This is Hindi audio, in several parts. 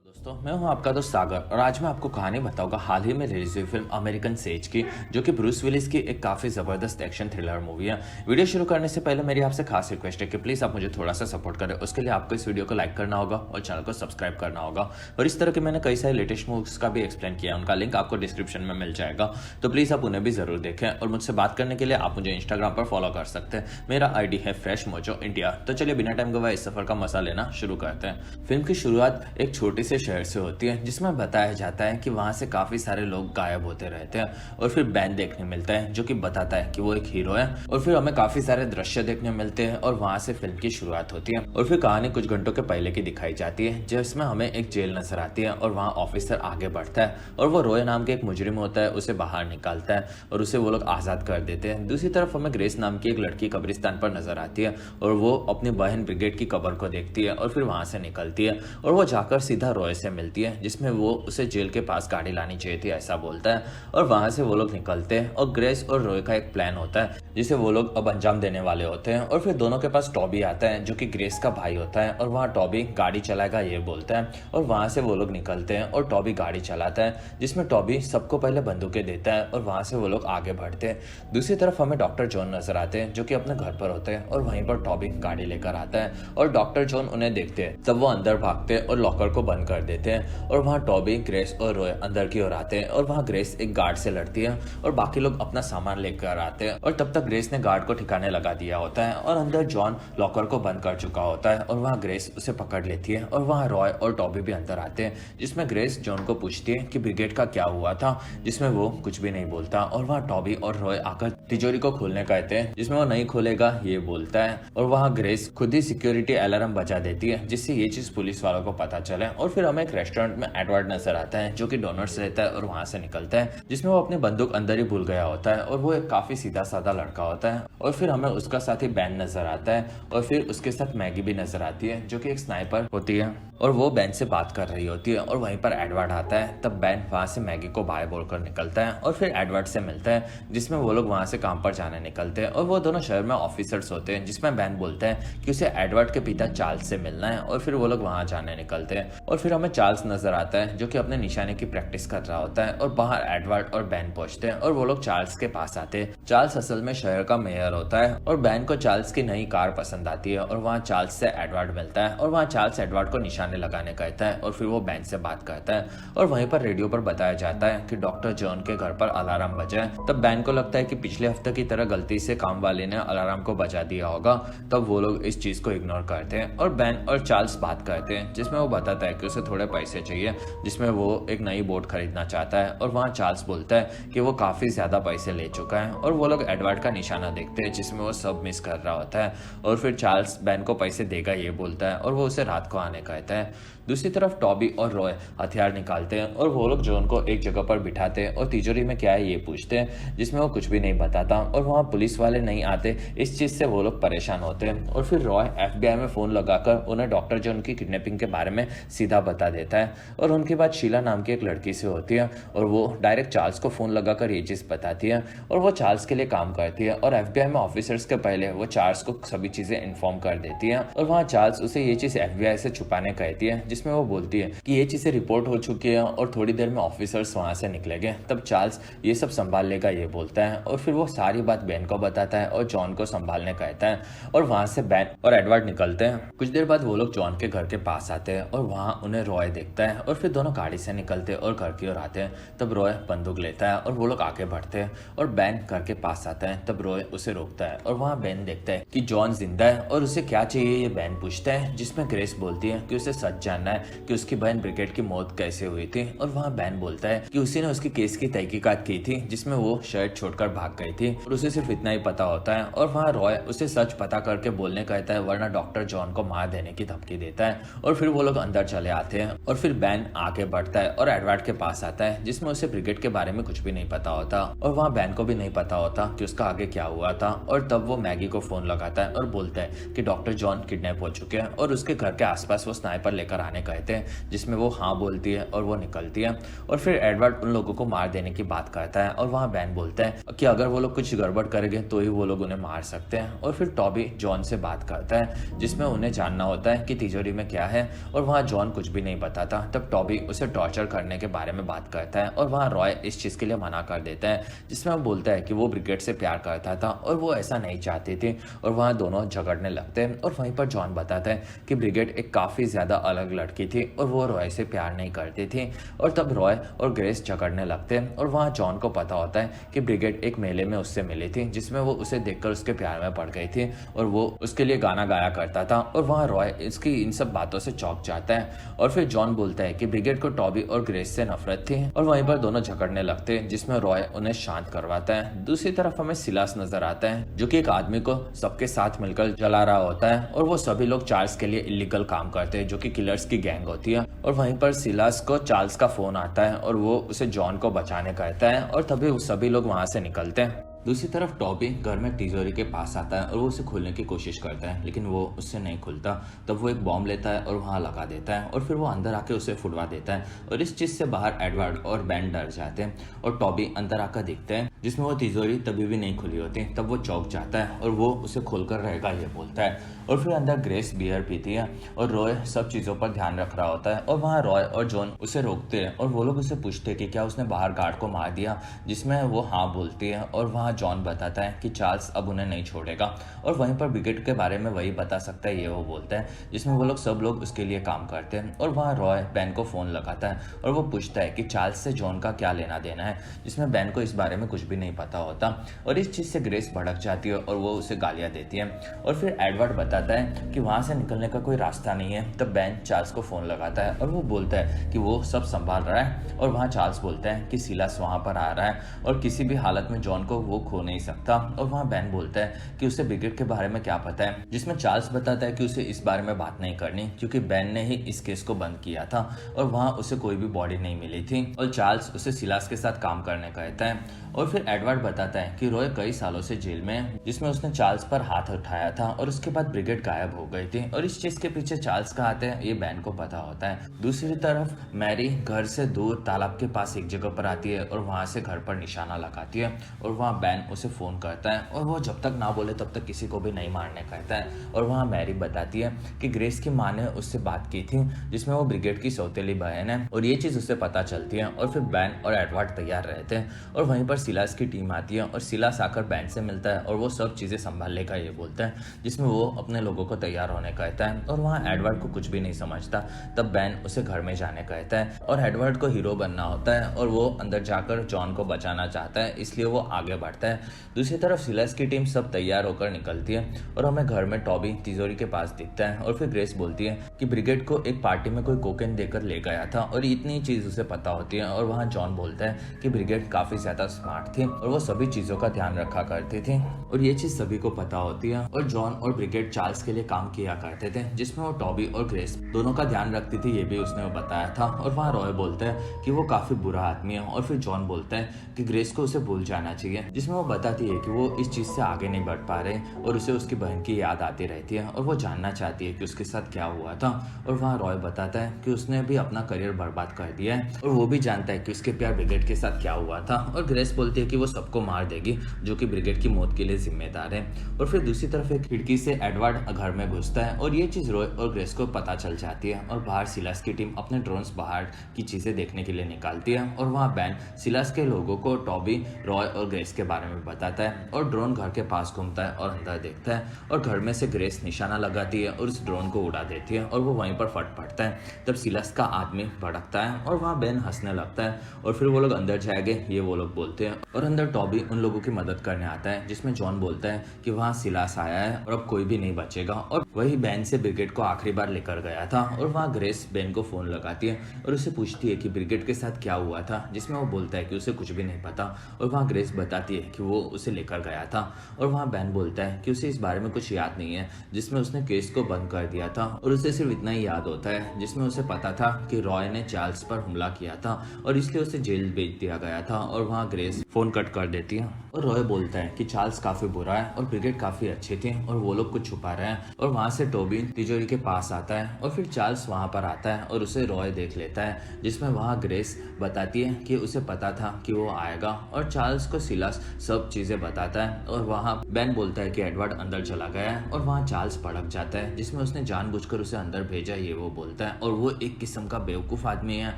दोस्तों मैं हूं आपका दोस्त सागर और आज मैं आपको कहानी बताऊंगा हाल ही में रिलीज हुई फिल्म अमेरिकन सेज की, जो कि ब्रूस विलिस की एक काफी जबरदस्त एक्शन थ्रिलर मूवी है। वीडियो शुरू करने से पहले मेरी आपसे खास रिक्वेस्ट है कि प्लीज आप मुझे थोड़ा सा सपोर्ट करें। उसके लिए आपको इस वीडियो को लाइक करना होगा और चैनल को सब्सक्राइब करना होगा। और इस तरह के मैंने कई सारे लेटेस्ट मूवीज का भी एक्सप्लेन किया, उनका लिंक आपको डिस्क्रिप्शन में मिल जाएगा, तो प्लीज आप उन्हें भी जरूर देखें। और मुझसे बात करने के लिए आप मुझे इंस्टाग्राम पर फॉलो कर सकते हैं। मेरा आईडी है फ्रेश मोजो इंडिया। तो चलिए बिना टाइम गवाए इस सफर का मजा लेना शुरू करते हैं। फिल्म की शुरुआत एक छोटे से शहर से होती है, जिसमें बताया जाता है कि वहां से काफी सारे लोग गायब होते रहते हैं और फिर बैन देखने मिलता है जो कि बताता है कि वो एक हीरो है। और फिर हमें काफी सारे दृश्य देखने मिलते हैं और वहां से फिल्म की शुरुआत होती है। और फिर कहानी कुछ घंटों के पहले की दिखाई जाती है, जिसमें हमें एक जेल नजर आती है और वहाँ ऑफिसर आगे बढ़ता है और वो रॉय नाम के एक मुजरिम होता है, उसे बाहर निकालता है और उसे वो लोग आजाद कर देते हैं। दूसरी तरफ हमें ग्रेस नाम की एक लड़की कब्रिस्तान पर नजर आती है और वो अपनी बहन ब्रिगेड की कब्र को देखती है और फिर वहां से निकलती है और वो जाकर सीधा रॉय से मिलती है, जिसमें वो उसे जेल के पास गाड़ी लानी चाहिए थी ऐसा बोलता है। और वहां से वो लोग निकलते हैं और ग्रेस और रॉय का एक प्लान होता है जिसे वो लोग अब अंजाम देने वाले होते हैं। और फिर दोनों के पास टॉबी आता है जो कि ग्रेस का भाई होता है और वहाँ टॉबी गाड़ी चलाएगा ये बोलता है। और वहां से वो लोग निकलते हैं और टॉबी गाड़ी चलाता है, जिसमें टॉबी सबको पहले बंदूकें देता है और वहां से वो लोग आगे बढ़ते हैं। दूसरी तरफ हमें डॉक्टर जॉन नजर आते हैं जो कि अपने घर पर होते हैं और वहीं पर टॉबी गाड़ी लेकर आता है और डॉक्टर जॉन उन्हें देखते हैं, तब वो अंदर भागते हैं और लॉकर को बंद कर देते हैं। और वहाँ टॉबी, ग्रेस और रॉय अंदर की ओर आते हैं और वहाँ ग्रेस एक गार्ड से लड़ती है और बाकी लोग अपना सामान लेकर आते हैं। और तब तक ग्रेस ने गार्ड को ठिकाने लगा दिया होता है और अंदर जॉन लॉकर को बंद कर चुका होता है और वहाँ ग्रेस उसे पकड़ लेती है। और वहाँ रॉय और टॉबी भी अंदर आते हैं, जिसमें ग्रेस जॉन को पूछती है कि ब्रिगेड का क्या हुआ था, जिसमें वो कुछ भी नहीं बोलता। और वहाँ टॉबी और रॉय आकर तिजोरी को खोलने कहते हैं, जिसमें वो नहीं खोलेगा ये बोलता है। और वहाँ ग्रेस खुद ही सिक्योरिटी अलार्म बजा देती है, जिससे ये चीज पुलिस वालों को पता चले। और फिर हमें एक रेस्टोरेंट में एडवर्ड नजर आता है जो कि डोनट्स रहता है और वहां से निकलता है, जिसमें वो अपनी बंदूक अंदर ही भूल गया होता है और वो एक काफी सीधा साधा लड़का होता है। और फिर हमें उसका साथी बैन नजर आता है और फिर उसके साथ मैगी भी नजर आती है जो कि एक स्नाइपर होती है और वो बैन से बात कर रही होती है। और वहीं पर एडवर्ड आता है, तब बैन वहां से मैगी को बाय बोलकर निकलता है और फिर एडवर्ड से मिलता है, जिसमें वो लोग वहां से काम पर जाने निकलते हैं। और वो दोनों शहर में ऑफिसर्स होते हैं, जिसमें बैन बोलता है कि उसे एडवर्ड के पिता चार्ल्स से मिलना है और फिर वो लोग वहां जाने निकलते हैं। और फिर हमें चार्ल्स नजर आता है जो कि अपने निशाने की प्रैक्टिस कर रहा होता है और बाहर एडवर्ड और बैन पहुंचते हैं और वो लोग चार्ल्स के पास आते हैं। चार्ल्स असल में शहर का मेयर होता है और बैन को चार्ल्स की नई कार पसंद आती है और वहाँ चार्ल्स से एडवर्ड मिलता है और वहाँ चार्ल्स एडवर्ड को निशाने लगाने कहता है और फिर वो बैन से बात करता है। और वहीं पर रेडियो पर बताया जाता है कि डॉक्टर जॉन के घर पर अलार्म बजा है। तब बैन को लगता है कि पिछले हफ्ते की तरह गलती से काम वाले ने अलार्म को बजा दिया होगा, तब वो लोग इस चीज को इग्नोर करते हैं और बैन और चार्ल्स बात करते हैं, जिसमें वो बताता है कि उसे थोड़े पैसे चाहिए, जिसमें वो एक नई बोट खरीदना चाहता है। और वहाँ चार्ल्स बोलता है कि वो काफी ज्यादा पैसे ले चुका है और वो लोग एडवर्ड का निशाना देखते हैं, जिसमें वो सब मिस कर रहा होता है। और फिर चार्ल्स बैन को पैसे देगा ये बोलता है और वो उसे रात को आने कहता है। दूसरी तरफ टॉबी और रॉय हथियार निकालते हैं और वो लोग जॉन को एक जगह पर बिठाते हैं और तिजोरी में क्या है ये पूछते हैं, जिसमें वो कुछ भी नहीं बताता। और वहाँ पुलिस वाले नहीं आते, इस चीज से वो लोग परेशान होते हैं। और फिर रॉय FBI में फोन लगाकर उन्हें डॉक्टर जॉन की किडनैपिंग के बारे में सीधा बता देता है। और उनकी बात शीला नाम की एक लड़की से होती है और वो डायरेक्ट चार्ल्स को फोन लगाकर ये चीज बताती है और वो चार्ल्स के लिए काम करती है। और FBI में ऑफिसर्स के पहले वो चार्ल्स को सभी चीजें इन्फॉर्म कर देती है और वहाँ चार्ल्स उसे ये चीज FBI से छुपाने कहती है, जिसमें वो बोलती है कि ये चीजें रिपोर्ट हो चुकी है और थोड़ी देर में ऑफिसर्स वहां से निकलेंगे, तब चार्ल्स ये सब संभाल लेगा ये बोलता है। और फिर वो सारी बात बैन को बताता है और जॉन को संभालने कहता है। और वहां से बैन और एडवर्ड निकलते हैं। कुछ देर बाद वो लोग जॉन के घर के पास आते हैं और वहां उन्हें रॉय देखता है और फिर दोनों गाड़ी से निकलते हैं और घर की ओर आते हैं। तब रॉय बंदूक लेता है और वो लोग आगे बढ़ते हैं और बैन घर के पास आता है। तब रॉय उसे रोकता है और वहाँ बैन देखता है कि जॉन जिंदा है और उसे क्या चाहिए ये बैन पूछता है, जिसमें ग्रेस बोलती है कि उसे सच जानना है कि उसकी बहन ब्रिगेड की मौत कैसे हुई थी। और वहाँ बैन बोलता है कि उसी ने उसकी केस की तहकीकात की थी, जिसमें वो शहर छोड़कर भाग गई थी और उसे सिर्फ इतना ही पता होता है। और वहाँ रॉय उसे सच पता करके बोलने कहता है, वरना डॉक्टर जॉन को मार देने की धमकी देता है। और फिर वो लोग अंदर चले आते हैं और फिर बैन आगे बढ़ता है और एडवर्ड के पास आता है, जिसमें उसे ब्रिगेड के बारे में कुछ भी नहीं पता होता। और वहाँ बैन को भी नहीं पता होता कि उसका आगे क्या हुआ था। और तब वो मैगी को फोन लगाता है और बोलता है कि डॉक्टर जॉन किडनैप हो चुके हैं और उसके घर के आसपास वो स्नाइपर लेकर आने जाने कहते हैं, जिसमें वो हाँ बोलती है और वो निकलती है। और फिर एडवर्ड उन लोगों को मार देने की बात करता है और वहाँ बैन बोलता है कि अगर वो लोग कुछ गड़बड़ करेंगे तो ही वो लोग उन्हें मार सकते हैं। और फिर टॉबी जॉन से बात करता है, जिसमें उन्हें जानना होता है कि तिजोरी में क्या है, और वहाँ जॉन कुछ भी नहीं बताता। तब टॉबी उसे टॉर्चर करने के बारे में बात करता है और वहाँ रॉय इस चीज़ के लिए मना कर देता है, जिसमें वो बोलता है कि वो ब्रिगेड से प्यार करता था और वो ऐसा नहीं चाहती थी। और वहाँ दोनों झगड़ने लगते हैं और वहीं पर जॉन बताता है कि ब्रिगेड एक काफ़ी ज़्यादा अलग लड़की थी और वो रॉय से प्यार नहीं करती थी। और तब रॉय और ग्रेस झगड़ने लगते हैं और वहाँ जॉन को पता होता है कि ब्रिगेड एक मेले में उससे मिली थी, जिसमें वो उसे देखकर उसके प्यार में पड़ गई थी और वो उसके लिए गाना गाया करता था। और वहाँ रॉय इसकी इन सब बातों से चौंक जाता है। और फिर जॉन बोलता है कि ब्रिगेड को टॉबी और ग्रेस से नफरत थी और वहीं पर दोनों झगड़ने लगते हैं, जिसमें रॉय उन्हें शांत करवाता है। दूसरी तरफ हमें सिलास नजर आता है, जो कि एक आदमी को सबके साथ मिलकर जला रहा होता है और वो सभी लोग चार्ल्स के लिए इलीगल काम करते हैं, जो कि किलर्स की गैंग होती है। और वहीं पर सिलास को चार्ल्स का फोन आता है और वो उसे जॉन को बचाने कहता है और तभी सभी लोग वहां से निकलते हैं। दूसरी तरफ टॉबी घर में तिजोरी के पास आता है और वो उसे खोलने की कोशिश करता है, लेकिन वो उससे नहीं खुलता। तब वो एक बॉम्ब लेता है और वहाँ लगा देता है और फिर वो अंदर आके उसे फुड़वा देता है। और इस चीज़ से बाहर एडवर्ड और बेन डर जाते हैं और टॉबी अंदर आकर दिखते हैं, जिसमें वो तिजोरी तभी भी नहीं खुली होती। तब वो चौंक जाता है और वो उसे खोलकर रहेगा ये बोलता है। और फिर अंदर ग्रेस बियर पीती है और रॉय सब चीज़ों पर ध्यान रख रहा होता है। और वहाँ रॉय और जॉन उसे रोकते हैं और वो लोग उसे पूछते हैं कि क्या उसने बाहर गार्ड को मार दिया, जिसमें वो हाँ बोलती है। और वहाँ जॉन बताता है कि चार्ल्स अब उन्हें नहीं छोड़ेगा और वहीं पर ब्रिगेड के बारे में वही बता सकता है ये वो बोलता है, जिसमें वो लोग सब लोग उसके लिए काम करते हैं। और वहाँ रॉय बैन को फ़ोन लगाता है और वो पूछता है कि चार्ल्स से जॉन का क्या लेना देना है, जिसमें बैन को इस बारे में कुछ भी नहीं पता होता। और इस चीज़ से ग्रेस भड़क जाती है और वो उसे गालियाँ देती है। और फिर एडवर्ड बताता है कि वहाँ से निकलने का कोई रास्ता नहीं है। तब बैन चार्ल्स को फ़ोन लगाता है और वो बोलता है कि वो सब संभाल रहा है। और वहाँ चार्ल्स बोलता है कि सिलास वहाँ पर आ रहा है और किसी भी हालत में जॉन को वो खो नहीं सकता। और वहाँ बैन बोलता है कि उसे ब्रिगेड के बारे में क्या पता है, जिसमें चार्ल्स बताता है कि उसे इस बारे में बात नहीं करनी, क्योंकि बैन ने ही इस केस को बंद किया था और वहाँ उसे कोई भी बॉडी नहीं मिली थी। और चार्ल्स उसे सिलास के साथ काम करने कहता है। और फिर एडवर्ड बताता है कि रॉय कई सालों से जेल में है, जिसमें उसने चार्ल्स पर हाथ उठाया था और उसके बाद ब्रिगेड गायब हो गई थी। और इस चीज के पीछे चार्ल्स का हाथ है, ये बैन को पता होता है। दूसरी तरफ मैरी घर से दूर तालाब के पास एक जगह पर आती है और वहां से घर पर निशाना लगाती है। और वहाँ बैन उसे फोन करता है और वो जब तक ना बोले तब तक किसी को भी नहीं मारने कहता है। और वहाँ मैरी बताती है कि ग्रेस की माँ ने उससे बात की थी, जिसमें वो ब्रिगेड की सौतेली बहन है। और ये चीज उसे पता चलती है। और फिर बैन और एडवर्ड तैयार रहते हैं और वहीं पर सिलास की टीम आती है और सिलास आकर बैन से मिलता है और वो सब चीजें संभाल लेगा ये बोलता है, जिसमें वो अपने लोगों को तैयार होने कहता है। और वहाँ एडवर्ड को कुछ भी नहीं समझता। तब बैन उसे घर में जाने कहता है और एडवर्ड को हीरो बनना होता है और वो अंदर जाकर जॉन को बचाना चाहता है, इसलिए वो आगे बढ़ता है। दूसरी तरफ सिलास की टीम सब तैयार होकर निकलती है और हमें घर में टॉबी तिजोरी के पास दिखता है। और फिर ग्रेस बोलती है कि ब्रिगेड को एक पार्टी में कोई कोकेन देकर ले गया था और इतनी चीज उसे पता होती है। और वहाँ जॉन बोलता है कि ब्रिगेड काफी ज्यादा स्मार्ट थी और वो सभी चीजों का ध्यान रखा करती थी और ये चीज सभी को पता होती है। और जॉन और ब्रिगेड चार्ल्स के लिए काम किया करते थे, जिसमें वो टॉबी और ग्रेस दोनों का ध्यान रखती थी, ये भी उसने बताया था। और वहाँ रॉय बोलता है कि वो काफी बुरा आदमी है। और फिर जॉन बोलता है कि ग्रेस को उसे भूल जाना चाहिए, जिसमें वो बताती है कि वो इस चीज से आगे नहीं बढ़ पा रहे और उसे उसकी बहन की याद आती रहती है और वो जानना चाहती है कि उसके साथ क्या हुआ था। और वहाँ रॉय बताता है कि उसने भी अपना करियर बर्बाद कर दिया है और वो भी जानता है कि उसके प्यार ब्रिगेड के साथ क्या हुआ था। और ग्रेस बोलती है कि वो सबको मार देगी जो कि ब्रिगेड की मौत के लिए जिम्मेदार है। और फिर दूसरी तरफ एक खिड़की से एडवर्ड घर में घुसता है और ये चीज रॉय और ग्रेस को पता चल जाती है। और बाहर सिलास की टीम अपने ड्रोन्स बाहर की चीजें देखने के लिए निकालती है। और वहाँ बैन सिलास के लोगों को टॉबी, रॉय और ग्रेस के बारे में बताता है और ड्रोन घर के पास घूमता है और अंदर देखता है और घर में से ग्रेस निशाना लगाती है और उस ड्रोन को उड़ा देती है और वो वहीं पर फट पड़ता है। तब सिलास का आदमी भड़कता है और वहाँ बैन हंसने लगता है और फिर वो लोग अंदर जाएंगे ये वो लोग बोलते हैं। और अंदर टॉबी उन लोगों की मदद करने आता है, जिसमें जॉन बोलता है कि वहाँ सिलास आया है और अब कोई भी नहीं बचेगा। और वही बैन से ब्रिगेड को आखिरी बार लेकर गया था। और वहाँ ग्रेस बैन को फोन लगाती है और उसे पूछती है कि ब्रिगेड के साथ क्या हुआ था, जिसमें वो बोलता है कि उसे कुछ भी नहीं पता। और वहाँ ग्रेस बताती है कि वो उसे लेकर गया था। और वहाँ बैन बोलता है कि उसे इस बारे में कुछ याद नहीं है जिसमें उसने केस को बंद कर दिया था, और उसे सिर्फ इतना ही याद होता है जिसमें उसे पता था कि रॉय ने चार्ल्स पर हमला किया था और इसलिए उसे जेल भेज दिया गया था। और वहाँ ग्रेस फोन कट कर देती है और रॉय बोलता है कि चार्ल्स काफी बुरा है और ब्रिगेड काफी अच्छे थे और वो लोग कुछ छुपा रहे हैं। और वहाँ से टोबी तिजोरी के पास आता है और फिर चार्ल्स वहाँ पर आता है और उसे रॉय देख लेता है, जिसमें वहाँ ग्रेस बताती है कि उसे पता था कि वो आएगा। और चार्ल्स को सिलास सब चीजें बताता है और वहाँ बेन बोलता है कि एडवर्ड अंदर चला गया है। और वहाँ चार्ल्स भड़क जाता है, जिसमें उसने जानबूझकर उसे अंदर भेजा ये वो बोलता है, और वो एक किस्म का बेवकूफ आदमी है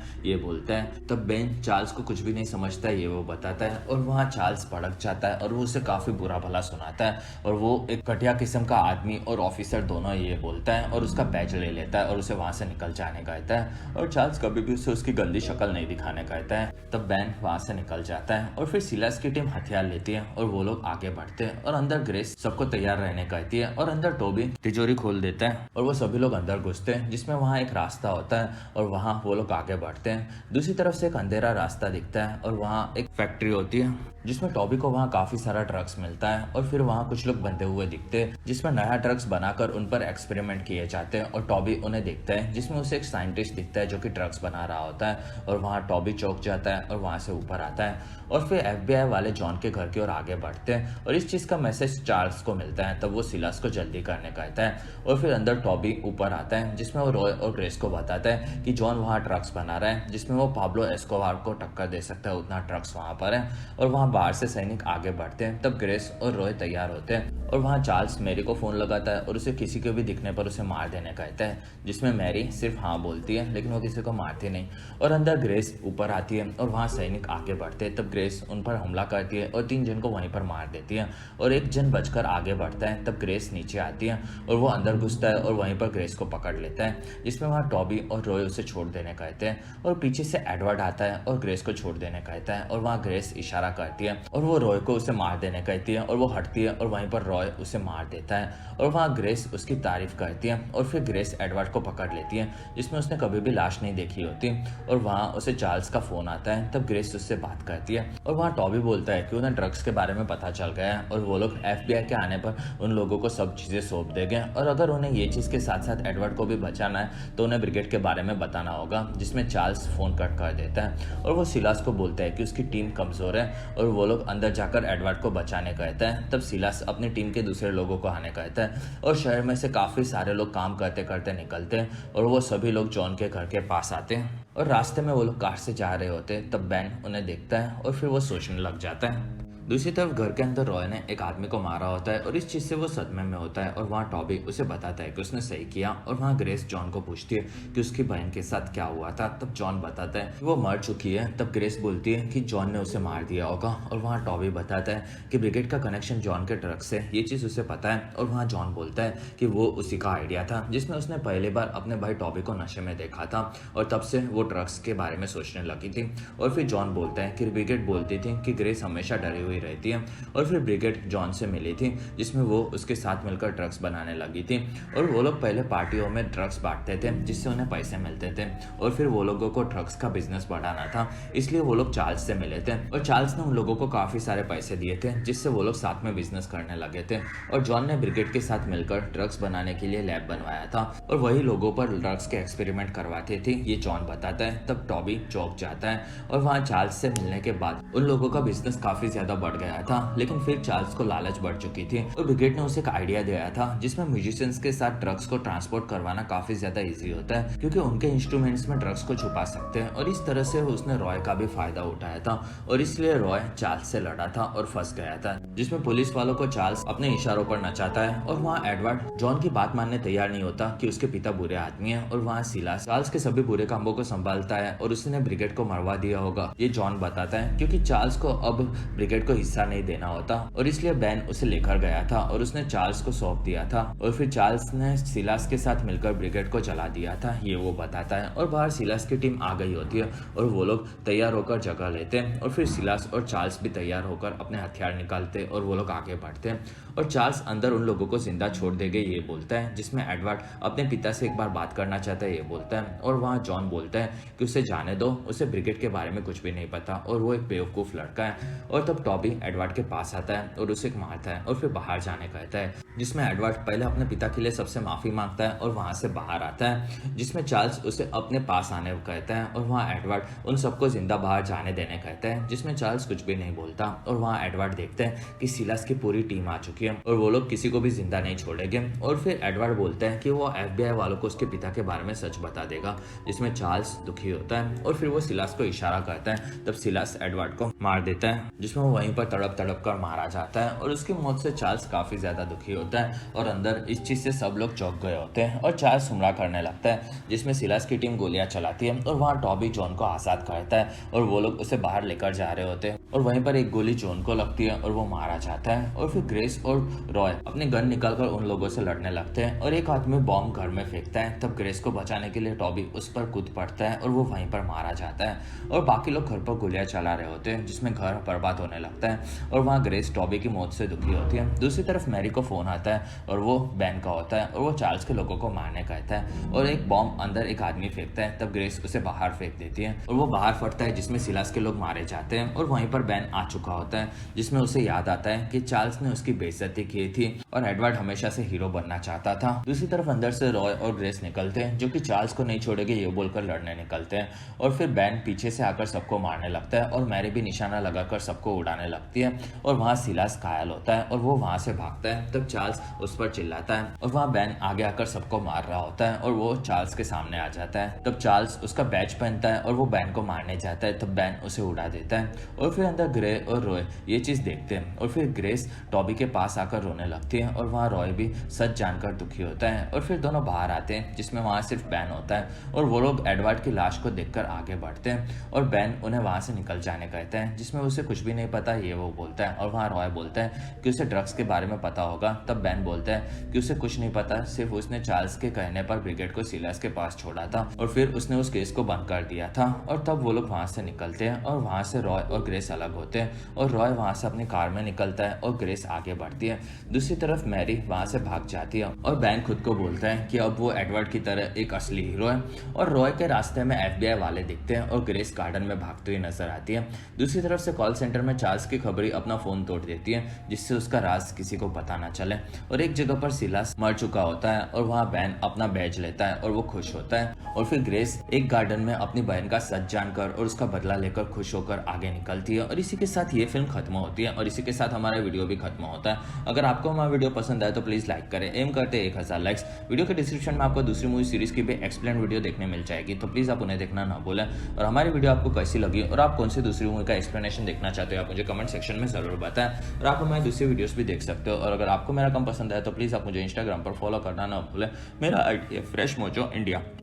ये बोलता है। तब बेन चार्ल्स को कुछ भी नहीं समझता ये वो बताता है और वहाँ चार्ल्स भड़क जाता है और वो उसे काफी बुरा भला सुनाता है। और वो एक घटिया किस्म का आदमी और ऑफिसर दोनों ये बोलता है और उसका बैज ले लेता है और उसे वहां से निकल जाने कहता है। और चार्ल्स कभी भी उसे उसकी गंदी शक्ल नहीं दिखाने कहता है। तब बैन वहां से निकल जाता है और फिर सिलास की टीम हथियार लेती है और वो लोग आगे बढ़ते हैं। और अंदर ग्रेस सबको तैयार रहने कहती है और अंदर टोबी तिजोरी खोल देता है और वो सभी लोग अंदर घुसते हैं, जिसमें वहाँ एक रास्ता होता है और वहाँ वो लोग आगे बढ़ते हैं। दूसरी तरफ से एक अंधेरा रास्ता दिखता है और वहाँ एक फैक्ट्री होती है जिसमें टॉबी को वहाँ काफी सारा ड्रग्स मिलता है। और फिर वहाँ कुछ लोग बंधे हुए दिखते हैं जिसमें नया ड्रग्स बनाकर उन पर एक्सपेरिमेंट किए जाते हैं। और टॉबी उन्हें देखता है, जिसमें उसे एक साइंटिस्ट दिखता है जो कि ड्रग्स बना रहा होता है। और वहाँ टॉबी चौंक जाता है और वहाँ से ऊपर आता है। और फिर FBI वाले जॉन के घर की ओर आगे बढ़ते हैं और इस चीज का मैसेज चार्ल्स को मिलता है। तब वो सिलास को जल्दी करने कहता है और फिर अंदर टॉबी ऊपर आता है, जिसमें वो रॉय और ग्रेस को बताता है कि जॉन वहाँ ड्रग्स बना रहा है, जिसमें वो पाब्लो एस्कोबार को टक्कर दे सकता है, उतना ड्रग्स वहाँ पर है। और वहाँ बाहर से सैनिक आगे बढ़ते हैं। तब ग्रेस और रॉय तैयार होते हैं और वहाँ चार्ल्स मैरी को फोन लगाता है और उसे किसी को भी दिखने पर उसे मार देने कहता है, जिसमें मैरी सिर्फ हाँ बोलती है लेकिन वो किसी को मारती नहीं। और अंदर ग्रेस ऊपर आती है और वहाँ सैनिक आगे बढ़ते हैं। तब ग्रेस उन पर हमला करती है और 3 जन को वहीं पर मार देती है और 1 जन बचकर आगे बढ़ता है। तब ग्रेस नीचे आती है और वो अंदर घुसता है और वहीं पर ग्रेस को पकड़ लेता है, जिसमें वहाँ टॉबी और रॉय उसे छोड़ देने कहते हैं। और पीछे से एडवर्ड आता है और ग्रेस को छोड़ देने कहता है और वहाँ ग्रेस इशारा करती है और वो रॉय को उसे मार देने कहती है और वो हटती है और वहीं पर रॉय उसे मार देता है। और वहाँ ग्रेस उसकी तारीफ करती है और फिर ग्रेस एडवर्ड को पकड़ लेती है, जिसमें उसने कभी भी लाश नहीं देखी होती। और वहाँ उसे चार्ल्स का फोन आता है। तब ग्रेस उससे बात करती है और वहाँ टॉबी बोलता है कि उन्हें ड्रग्स के बारे में पता चल गया है और वो लोग FBI के आने पर उन लोगों को सब चीजें सौंप देंगे। और अगर उन्हें ये चीज के साथ साथ एडवर्ड को भी बचाना है तो उन्हें ब्रिगेड के बारे में बताना होगा, जिसमें चार्ल्स फोन कट कर देता है और वो सिलास को बोलता है कि उसकी टीम कमजोर है और वो लोग अंदर जाकर एडवर्ड को बचाने कहता है। तब सिलास अपनी टीम के दूसरे लोगों को आने कहता है और शहर में से काफी सारे लोग काम करते करते निकलते हैं और वो सभी लोग जॉन के घर के पास आते हैं। और रास्ते में वो लोग कार से जा रहे होते हैं। तब बैन उन्हें देखता है और फिर वो सोचने लग जाता है। दूसरी तरफ घर के अंदर रॉय ने एक आदमी को मारा होता है और इस चीज से वो सदमे में होता है और वहाँ टॉबी उसे बताता है कि उसने सही किया। और वहाँ ग्रेस जॉन को पूछती है कि उसकी बहन के साथ क्या हुआ था। तब जॉन बताता है कि वो मर चुकी है। तब ग्रेस बोलती है कि जॉन ने उसे मार दिया होगा। और वहाँ टॉबी बताता है कि ब्रिगेड का कनेक्शन जॉन के ड्रग्स से, ये चीज उसे पता है। और वहाँ जॉन बोलता है कि वो उसी का आइडिया था, जिसमें उसने पहली बार अपने भाई टॉबी को नशे में देखा था और तब से वो ड्रग्स के बारे में सोचने लगी थी। और फिर जॉन बोलता है कि ब्रिगेड बोलती थी कि ग्रेस हमेशा डरी हुई रहती है। और फिर ब्रिगेड जॉन से मिली थी, जिसमें वो उसके साथ मिलकर ड्रग्स बनाने लगी थी। और वो लोग पहले पार्टियों में ड्रग्स बांटते थे जिससे उन्हें पैसे मिलते थे। और फिर वो लोगों को ड्रग्स का बिजनेस बढ़ाना था, इसलिए वो लोग चार्ल्स से मिले थे और चार्ल्स ने उन लोगों को काफी सारे पैसे दिए थे, जिससे वो लोग साथ में बिजनेस करने लगे थे। और जॉन ने ब्रिगेड के साथ मिलकर ड्रग्स बनाने के लिए लैब बनवाया था और वही लोगों पर ड्रग्स के एक्सपेरिमेंट करवाते थे, ये जॉन बताता है। तब टॉबी चौंक जाता है और वहाँ चार्ल्स से मिलने के बाद उन लोगों का बिजनेस काफी ज्यादा बढ़ गया था। लेकिन फिर चार्ल्स को लालच बढ़ चुकी थी और ब्रिगेड ने उसे एक आइडिया दिया था, जिसमें म्यूजिशियंस के साथ ड्रग्स को ट्रांसपोर्ट करवाना काफी ज्यादा इजी होता है, क्योंकि उनके इंस्ट्रूमेंट्स में ड्रग्स को छुपा सकते हैं। और इस तरह से उसने रॉय का भी फायदा उठाया था और इसलिए रॉय चार्ल्स से लड़ा था और फंस गया था, जिसमें पुलिस वालों को चार्ल्स अपने इशारों पर नचाता है। और वहाँ एडवर्ड जॉन की बात मानने तैयार नहीं होता कि उसके पिता बुरे आदमी है। और वहाँ सिलास चार्ल्स के सभी बुरे कामों को संभालता है और उसने ब्रिगेड को मरवा दिया होगा, ये जॉन बताता है, क्योंकि चार्ल्स को अब ब्रिगेड को हिस्सा नहीं देना होता और इसलिए बैन उसे लेकर गया था और उसने चार्ल्स को सौंप दिया था। और फिर चार्ल्स ने सिलास के साथ मिलकर ब्रिगेड को जला दिया था, ये वो बताता है। और बाहर सिलास की टीम आ गई होती है और वो लोग तैयार होकर जगह लेते हैं और फिर सिलास और चार्ल्स भी तैयार होकर अपने हथियार निकालते और वो लोग आगे बढ़ते हैं। और चार्ल्स अंदर उन लोगों को जिंदा छोड़ देंगे ये बोलता है, जिसमें एडवर्ड अपने पिता से एक बार बात करना चाहता है ये बोलता है। और वहाँ जॉन बोलता है कि उसे जाने दो, उसे ब्रिगेड के बारे में कुछ भी नहीं पता और वो एक बेवकूफ लड़का है। और तब टॉबी टॉबी एडवर्ड के पास आता है और उसे मारता है और फिर बाहर जाने कहता है, जिसमें एडवर्ड पहले अपने पिता के लिए सबसे माफी मांगता है और वहां से बाहर आता है, जिसमें चार्ल्स उसे अपने पास आने कहता है और वहां एडवर्ड उन सबको जिंदा बाहर जाने देने कहता है, जिसमें चार्ल्स कुछ भी नहीं बोलता और वहां एडवर्ड देखते हैं कि सिलास की पूरी टीम आ चुकी है और वो लोग किसी को भी जिंदा नहीं छोड़ेंगे। और फिर एडवर्ड बोलता है कि वो FBI वालों को उसके पिता के बारे में सच बता देगा, जिसमें चार्ल्स दुखी होता है और फिर वो सिलास को इशारा करता है। तब सिलास एडवर्ड को मार देता है, जिसमें वो वहीं पर तड़प तड़प कर मारा जाता है और उसकी मौत से चार्ल्स काफी ज्यादा दुखी होता है और अंदर इस चीज से सब लोग चौंक गए होते हैं और चार्ल्स हमला करने लगता है, जिसमें सिलास की टीम गोलियां चलाती है और वहां टॉबी जॉन को आजाद करता है और वो लोग उसे बाहर लेकर जा रहे होते हैं और वहीं पर एक गोली जॉन को लगती है और वो मारा जाता है। और फिर ग्रेस और रॉय अपने गन निकालकर उन लोगों से लड़ने लगते हैं और एक आदमी बॉम्ब घर में फेंकता है। तब ग्रेस को बचाने के लिए टॉबी उस पर कूद पड़ता है और वो वहीं पर मारा जाता है और बाकी लोग घर पर गोलियां चला रहे होते हैं, जिसमें घर बर्बाद होने लगता है और वहाँ ग्रेस टॉबी की मौत से दुखी होती है। दूसरी तरफ मैरी को फोन आता है और वो बैन का होता है और वो चार्ल्स के लोगों को मारने कहता है और एक बॉम्ब अंदर एक आदमी फेंकता है। तब ग्रेस उसे बाहर फेंक देती है और वो बाहर फटता है, जिसमें सिलास के लोग मारे जाते हैं और वहीं पर बैन आ चुका होता है, जिसमें उसे याद आता है कि चार्ल्स ने उसकी बेइज्जती की थी और एडवर्ड हमेशा से हीरो बनना चाहता था। दूसरी तरफ अंदर से रॉय और ग्रेस निकलते हैं, जो कि चार्ल्स को नहीं छोड़ेंगे ये बोलकर लड़ने निकलते हैं और फिर बैन पीछे से आकर सबको मारने लगता है और मैरी भी निशाना लगाकर सबको उड़ाने लगती है और वहां सिलास घायल होता है और वो वहां से भागता है। तब चार्ल्स उस पर चिल्लाता है और वहां बैन आगे आकर सबको मार रहा होता है और वो चार्ल्स के सामने आ जाता है। तब चार्ल्स उसका बैच पहनता है और वो बैन को मारने जाता है। तब बैन उसे उड़ा देता है और फिर अंदर ग्रे और रॉय ये चीज देखते हैं और फिर ग्रेस टॉबी के पास आकर रोने लगती है और वहाँ रॉय भी सच जानकर दुखी होता है और फिर दोनों बाहर आते हैं, जिसमें वहाँ सिर्फ बैन होता है और वो लोग एडवर्ड की लाश को देखकर आगे बढ़ते हैं और बैन उन्हें वहाँ से निकल जाने कहते हैं, जिसमें उसे कुछ भी नहीं पता ये वो बोलता है और वहाँ रॉय बोलता है कि उसे ड्रग्स के बारे में पता होगा। तब बैन बोलता है कि उसे कुछ नहीं पता, सिर्फ उसने चार्ल्स के कहने पर ब्रिगेड को सिलास के पास छोड़ा था और फिर उसने उस केस को बंद कर दिया था। और तब वो लोग वहाँ से निकलते हैं और वहाँ से रॉय और ग्रेस अलग होते हैं और रॉय वहाँ से अपनी कार में निकलता है और ग्रेस आगे बढ़ती है। दूसरी तरफ मैरी वहाँ से भाग जाती है और बैन खुद को बोलता है कि अब वो एडवर्ड की तरह एक असली हीरो है और रॉय के रास्ते में FBI वाले दिखते हैं और ग्रेस गार्डन में भागती हुई नजर आती है। दूसरी तरफ से कॉल सेंटर में चार्ल्स की खबरी अपना फोन तोड़ देती है, जिससे उसका राज किसी को पता ना चले और एक जगह पर सिलास मर चुका होता है और वहाँ बैन अपना बैज लेता है और वो खुश होता है और फिर ग्रेस एक गार्डन में अपनी बहन का सच जानकर और उसका बदला लेकर खुश होकर आगे निकलती है। और इसी के साथ ये फिल्म खत्म होती है और इसी के साथ हमारा वीडियो भी खत्म होता है। अगर आपको हमारा वीडियो पसंद आए तो प्लीज लाइक करें, एम करते 1000 लाइक्स। वीडियो के डिस्क्रिप्शन में आपको दूसरी मूवी सीरीज की भी एक्सप्लेन वीडियो देखने मिल जाएगी, तो प्लीज आप उन्हें देखना ना भूलें। और हमारी वीडियो आपको कैसी लगी और आप कौन सी दूसरी मूवी का एक्सप्लेनेशन देखना चाहते हो आप मुझे कमेंट सेक्शन में जरूर बताएं और आप हमारी दूसरी वीडियोस भी देख सकते हो। और अगर आपको मेरा काम पसंद आए तो प्लीज आप मुझे इंस्टाग्राम पर फॉलो करना ना भूलें। मेरा आईडी है फ्रेश मोजो इंडिया।